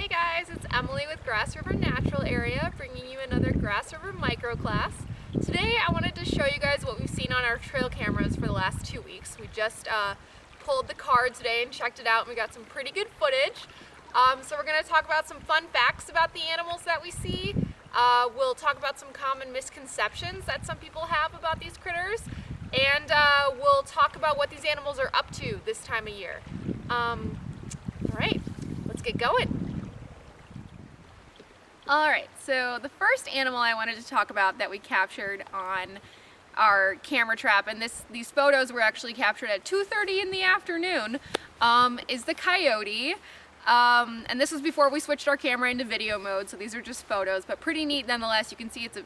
Hey guys, it's Emily with Grass River Natural Area bringing you another Grass River Microclass. Today I wanted to show you guys what we've seen on our trail cameras for the last 2 weeks. We just pulled the card today and checked it out and we got some pretty good footage. So we're going to talk about some fun facts about the animals that we see. We'll talk about some common misconceptions that some people have about these critters. And we'll talk about what these animals are up to this time of year. Alright, let's get going. Alright, so the first animal I wanted to talk about that we captured on our camera trap, and these photos were actually captured at 2:30 in the afternoon, is the coyote. And this was before we switched our camera into video mode, so these are just photos, but pretty neat nonetheless. You can see it's a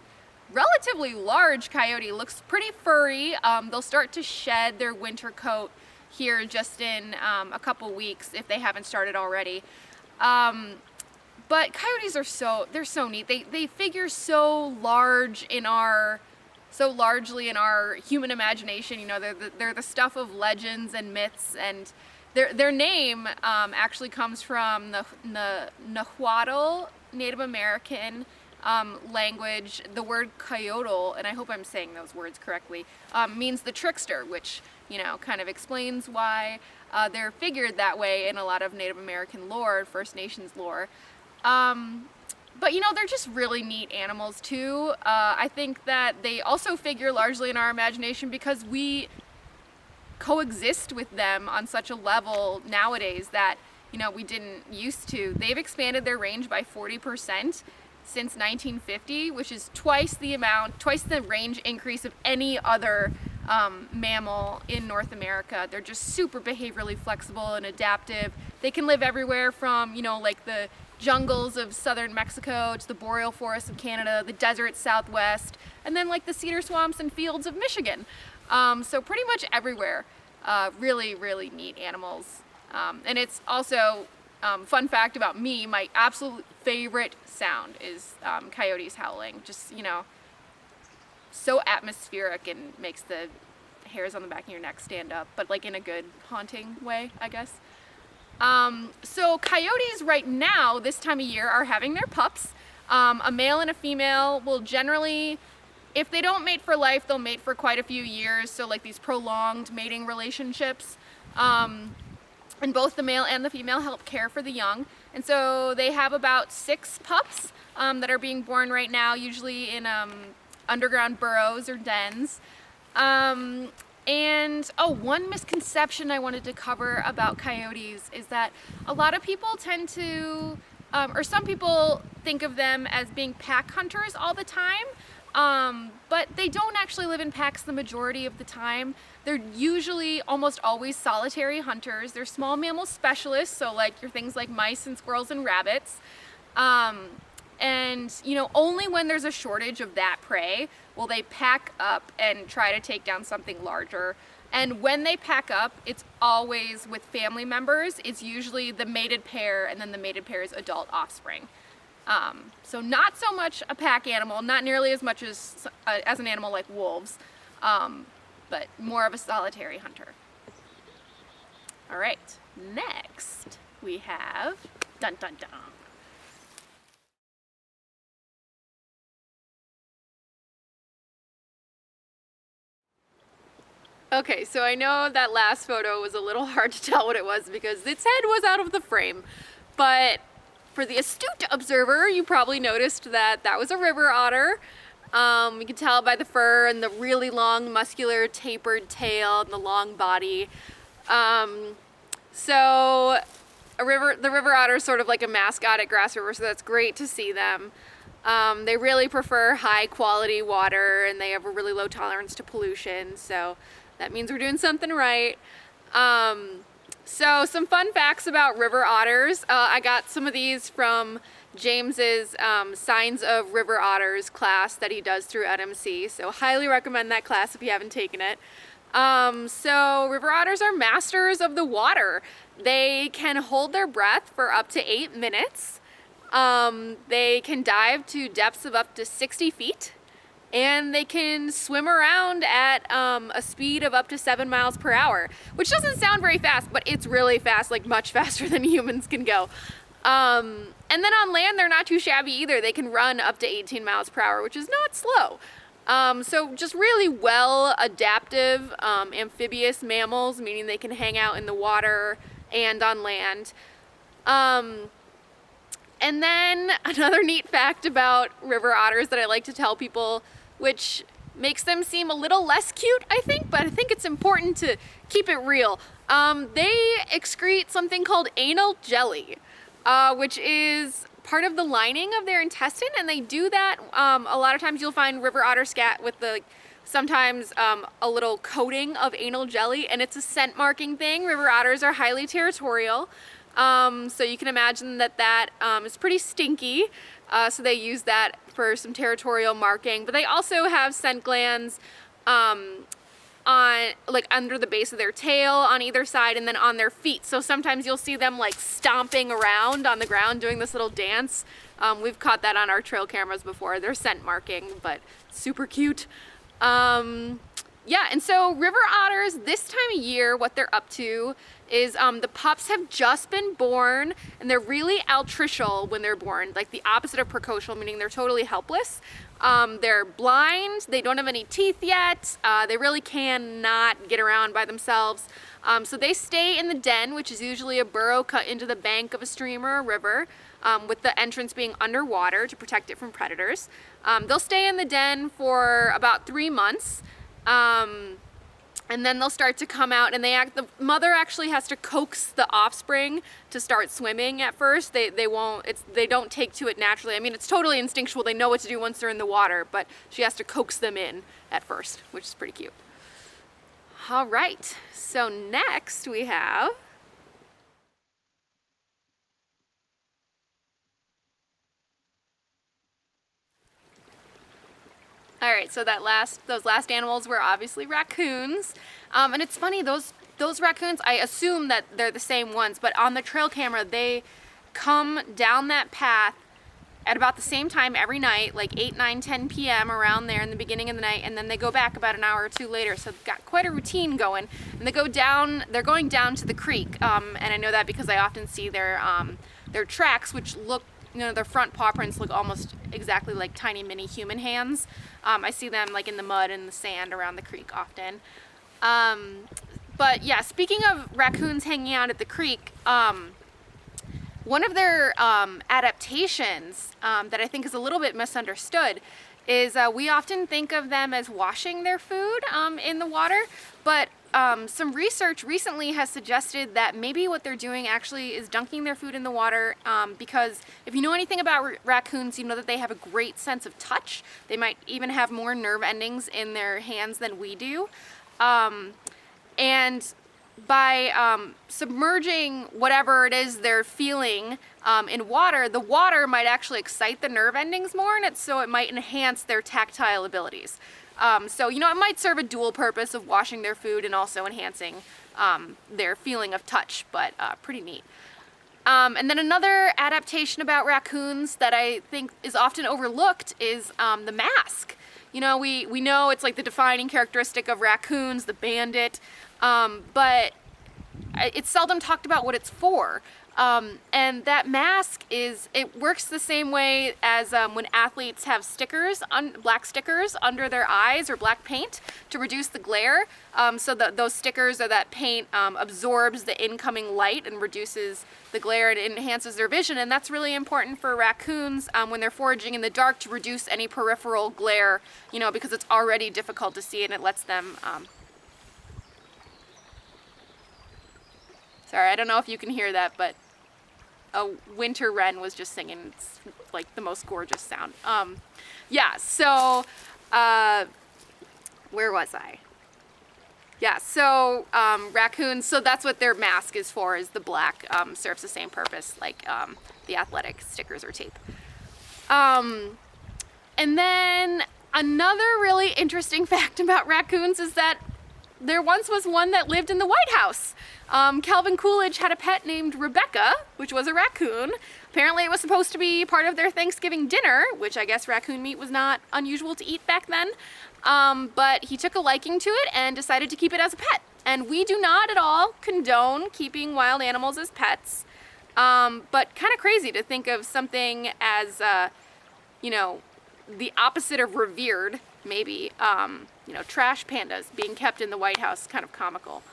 relatively large coyote, looks pretty furry. They'll start to shed their winter coat here just in a couple weeks if they haven't started already. But coyotes are they're so neat. They figure so largely in our human imagination. You know, they're the stuff of legends and myths, and their name actually comes from the Nahuatl Native American language. The word coyote, and I hope I'm saying those words correctly, means the trickster, which, you know, kind of explains why they're figured that way in a lot of Native American lore, First Nations lore. But you know, they're just really neat animals too. I think that they also figure largely in our imagination because we coexist with them on such a level nowadays that, you know, we didn't used to. They've expanded their range by 40% since 1950, which is twice the range increase of any other mammal in North America. They're just super behaviorally flexible and adaptive. They can live everywhere from, you know, like the jungles of southern Mexico to the boreal forests of Canada, the desert Southwest, and then like the cedar swamps and fields of Michigan. So pretty much everywhere. Really, really neat animals. And it's also, fun fact about me, my absolute favorite sound is coyotes howling. Just, you know, so atmospheric and makes the hairs on the back of your neck stand up, but like in a good haunting way, I guess. So coyotes right now, this time of year, are having their pups. A male and a female will generally, if they don't mate for life, they'll mate for quite a few years. So like these prolonged mating relationships. And both the male and the female help care for the young. And so they have about 6 pups that are being born right now, usually in underground burrows or dens. And one misconception I wanted to cover about coyotes is that a lot of people tend to, or some people think of them as being pack hunters all the time, but they don't actually live in packs the majority of the time. They're usually almost always solitary hunters. They're small mammal specialists, so like your things like mice and squirrels and rabbits. And, you know, only when there's a shortage of that prey will they pack up and try to take down something larger. And when they pack up, it's always with family members. It's usually the mated pair and then the mated pair's adult offspring. So not so much a pack animal, not nearly as much as an animal like wolves, but more of a solitary hunter. All right, next we have, dun dun dun. Okay, so I know that last photo was a little hard to tell what it was because its head was out of the frame, but for the astute observer, you probably noticed that that was a river otter. You can tell by the fur and the really long, muscular, tapered tail and the long body. So the river otter is sort of like a mascot at Grass River, so that's great to see them. They really prefer high quality water and they have a really low tolerance to pollution, so that means we're doing something right. So some fun facts about river otters. I got some of these from James's Signs of River Otters class that he does through NMC, so highly recommend that class if you haven't taken it. So river otters are masters of the water. They can hold their breath for up to 8 minutes. They can dive to depths of up to 60 feet. And they can swim around at a speed of up to 7 miles per hour, which doesn't sound very fast, but it's really fast, like much faster than humans can go. And then on land, they're not too shabby either. They can run up to 18 miles per hour, which is not slow. So just really well adaptive amphibious mammals, meaning they can hang out in the water and on land. And then another neat fact about river otters that I like to tell people, which makes them seem a little less cute, I think, but I think it's important to keep it real. They excrete something called anal jelly, which is part of the lining of their intestine, and they do that. A lot of times you'll find river otter scat with the sometimes a little coating of anal jelly, and it's a scent marking thing. River otters are highly territorial, so you can imagine that is pretty stinky. So they use that for some territorial marking, but they also have scent glands on like under the base of their tail on either side, and then on their feet. So sometimes you'll see them like stomping around on the ground doing this little dance. We've caught that on our trail cameras before. They're scent marking, but super cute. Yeah, and so river otters this time of year, what they're up to is the pups have just been born, and they're really altricial when they're born, like the opposite of precocial, meaning they're totally helpless. They're blind, they don't have any teeth yet, they really cannot get around by themselves. So they stay in the den, which is usually a burrow cut into the bank of a stream or a river, with the entrance being underwater to protect it from predators. They'll stay in the den for about 3 months. And then they'll start to come out, and the mother actually has to coax the offspring to start swimming at first. They don't take to it naturally. I mean, it's totally instinctual. They know what to do once they're in the water, but she has to coax them in at first, which is pretty cute. All right, so next we have all right, so those last animals were obviously raccoons. And it's funny, those raccoons, I assume that they're the same ones, but on the trail camera, they come down that path at about the same time every night, like 8, 9, 10 p.m. around there in the beginning of the night, and then they go back about an hour or two later. So they've got quite a routine going. And they're going down to the creek. And I know that because I often see their tracks, which look, their front paw prints look almost exactly like tiny mini human hands. I see them like in the mud and the sand around the creek often. But yeah, speaking of raccoons hanging out at the creek, one of their adaptations that I think is a little bit misunderstood is we often think of them as washing their food in the water, but some research recently has suggested that maybe what they're doing actually is dunking their food in the water, because if you know anything about raccoons, you know that they have a great sense of touch. They might even have more nerve endings in their hands than we do. And by submerging whatever it is they're feeling in water, the water might actually excite the nerve endings more, and so it might enhance their tactile abilities. So, it might serve a dual purpose of washing their food and also enhancing their feeling of touch, but pretty neat. And then another adaptation about raccoons that I think is often overlooked is the mask. We know it's like the defining characteristic of raccoons, the bandit, but it's seldom talked about what it's for. And that mask it works the same way as when athletes have stickers, black stickers under their eyes or black paint to reduce the glare. So those stickers or that paint absorbs the incoming light and reduces the glare and enhances their vision. And that's really important for raccoons when they're foraging in the dark to reduce any peripheral glare, because it's already difficult to see, and it lets them sorry, I don't know if you can hear that, but a winter wren was just singing. It's like the most gorgeous sound. Yeah, so where was I? Yeah, so raccoons, so that's what their mask is for, is the black, serves the same purpose like the athletic stickers or tape. And then another really interesting fact about raccoons is that there once was one that lived in the White House. Calvin Coolidge had a pet named Rebecca, which was a raccoon. Apparently it was supposed to be part of their Thanksgiving dinner, which I guess raccoon meat was not unusual to eat back then. But he took a liking to it and decided to keep it as a pet. And we do not at all condone keeping wild animals as pets. But kind of crazy to think of something as, you know, the opposite of revered, maybe, you know, trash pandas being kept in the White House, kind of comical.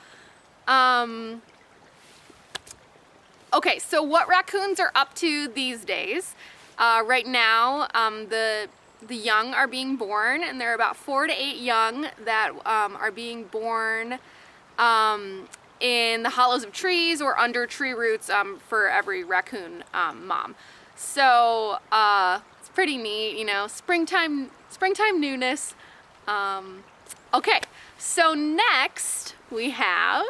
Okay, so what raccoons are up to these days? Right now, the young are being born, and there are about 4 to 8 young that are being born in the hollows of trees or under tree roots for every raccoon mom. So it's pretty neat, you know, springtime newness. Okay, so next we have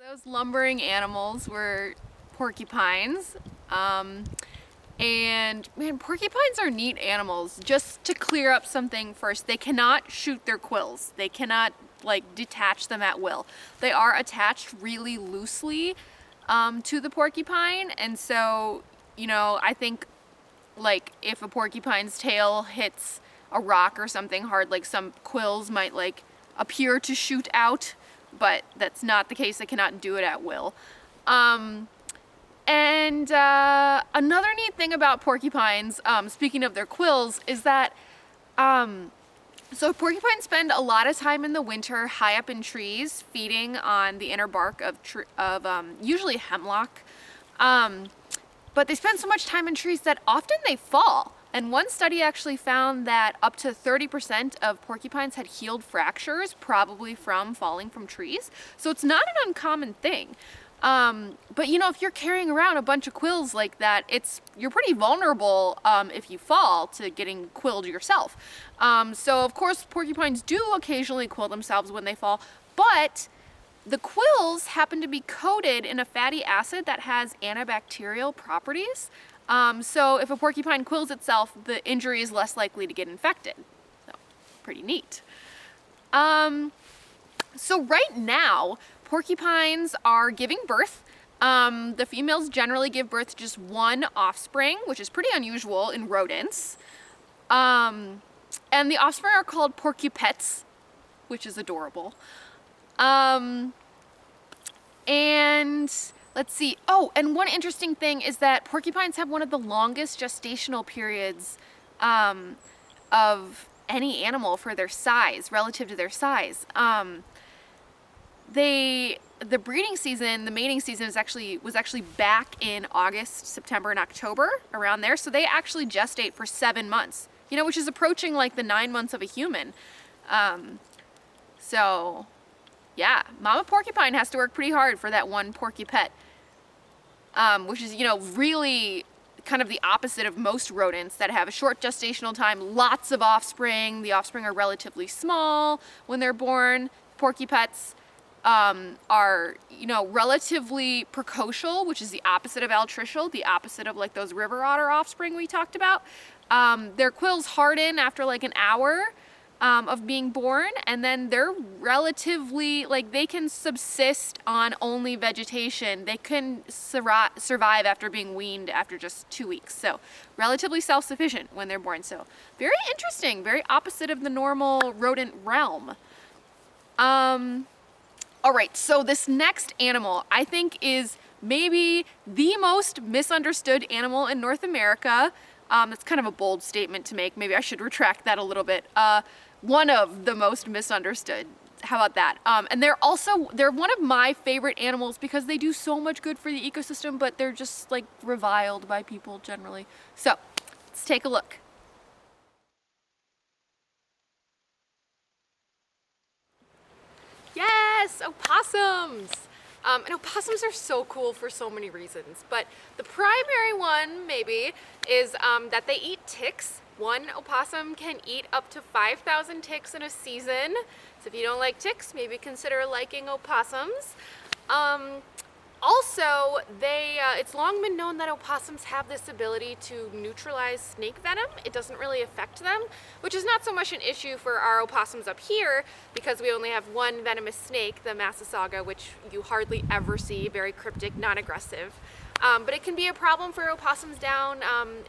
those lumbering animals were porcupines. And man, porcupines are neat animals. Just to clear up something first, they cannot shoot their quills. They cannot like detach them at will. They are attached really loosely to the porcupine, and so, you know, I think like if a porcupine's tail hits a rock or something hard, like some quills might like appear to shoot out, but that's not the case. They cannot do it at will. And another neat thing about porcupines, speaking of their quills, is that so porcupines spend a lot of time in the winter high up in trees, feeding on the inner bark of usually hemlock. But they spend so much time in trees that often they fall. And one study actually found that up to 30% of porcupines had healed fractures, probably from falling from trees. So it's not an uncommon thing. But you know, if you're carrying around a bunch of quills like that, you're pretty vulnerable if you fall to getting quilled yourself. So of course porcupines do occasionally quill themselves when they fall, but the quills happen to be coated in a fatty acid that has antibacterial properties. So if a porcupine quills itself, the injury is less likely to get infected. So pretty neat. So right now, porcupines are giving birth. The females generally give birth to just one offspring, which is pretty unusual in rodents. And the offspring are called porcupets, which is adorable. And let's see. Oh, and one interesting thing is that porcupines have one of the longest gestational periods of any animal for their size, relative to their size. The breeding season, the mating season was actually back in August, September, and October, around there. So they actually gestate for 7 months, you know, which is approaching like the 9 months of a human. So yeah, mama porcupine has to work pretty hard for that one porcupet, which is, you know, really kind of the opposite of most rodents that have a short gestational time, lots of offspring. The offspring are relatively small when they're born. Porcupets are, you know, relatively precocial, which is the opposite of altricial, the opposite of like those river otter offspring we talked about. Their quills harden after like an hour of being born, and then they're relatively, like, they can subsist on only vegetation. They can survive after being weaned after just 2 weeks. So relatively self-sufficient when they're born. So very interesting, very opposite of the normal rodent realm. All right, so this next animal I think is maybe the most misunderstood animal in North America. That's kind of a bold statement to make. Maybe I should retract that a little bit. One of the most misunderstood. How about that? And they're one of my favorite animals because they do so much good for the ecosystem, but they're just like reviled by people generally. So let's take a look. Yes, opossums! And opossums are so cool for so many reasons, but the primary one maybe is that they eat ticks. One opossum can eat up to 5,000 ticks in a season. So if you don't like ticks, maybe consider liking opossums. Also, it's long been known that opossums have this ability to neutralize snake venom. It doesn't really affect them, which is not so much an issue for our opossums up here because we only have one venomous snake, the Massasauga, which you hardly ever see, very cryptic, non-aggressive. but it can be a problem for opossums down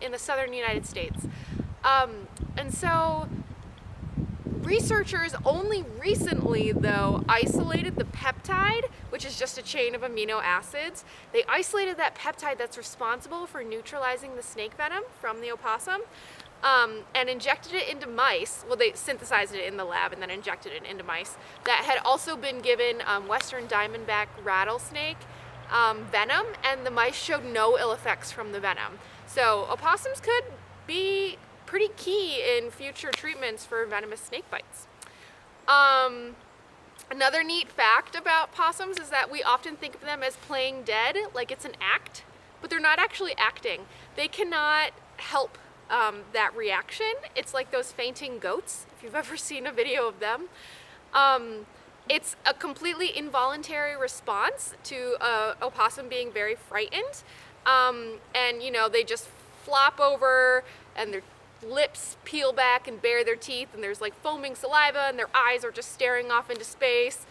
in the southern United States. And so researchers only recently, though, isolated the peptide, which is just a chain of amino acids. They isolated that peptide that's responsible for neutralizing the snake venom from the opossum, and injected it into mice. Well, they synthesized it in the lab and then injected it into mice that had also been given western diamondback rattlesnake venom, and the mice showed no ill effects from the venom. So opossums could be pretty key in future treatments for venomous snake bites. Another neat fact about possums is that we often think of them as playing dead, like it's an act, but they're not actually acting. They cannot help that reaction. It's like those fainting goats, if you've ever seen a video of them. It's a completely involuntary response to an opossum being very frightened. And you know, they just flop over and their lips peel back and bare their teeth, and there's like foaming saliva, and their eyes are just staring off into space.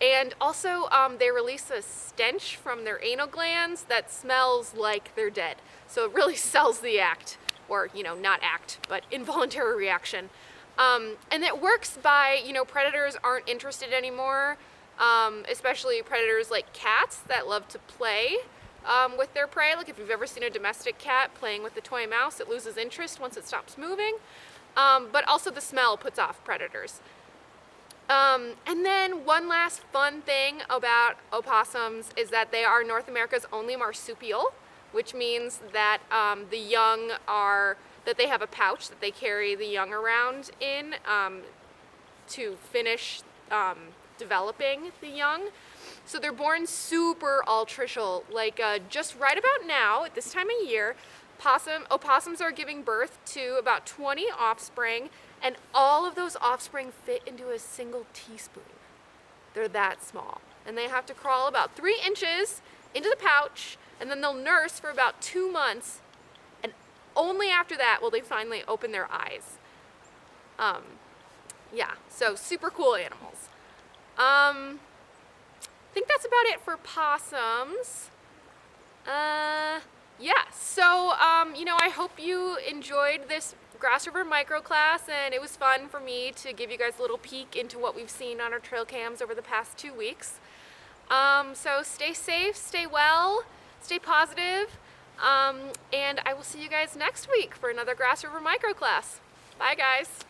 And also they release a stench from their anal glands that smells like they're dead. So it really sells the act, or you know, not act, but involuntary reaction. And it works by, you know, predators aren't interested anymore, especially predators like cats that love to play with their prey. Like if you've ever seen a domestic cat playing with a toy mouse, it loses interest once it stops moving. But also the smell puts off predators. And then one last fun thing about opossums is that they are North America's only marsupial, which means that the young are, that they have a pouch that they carry the young around in to finish developing the young. So they're born super altricial, like just right about now, at this time of year, opossums are giving birth to about 20 offspring, and all of those offspring fit into a single teaspoon. They're that small. And they have to crawl about 3 inches into the pouch, and then they'll nurse for about 2 months, and only after that will they finally open their eyes. Yeah, so super cool animals. I think that's about it for possums. Yeah, so, you know, I hope you enjoyed this Grass River Microclass, and it was fun for me to give you guys a little peek into what we've seen on our trail cams over the past 2 weeks. So stay safe, stay well, stay positive, and I will see you guys next week for another Grass River Microclass. Bye, guys.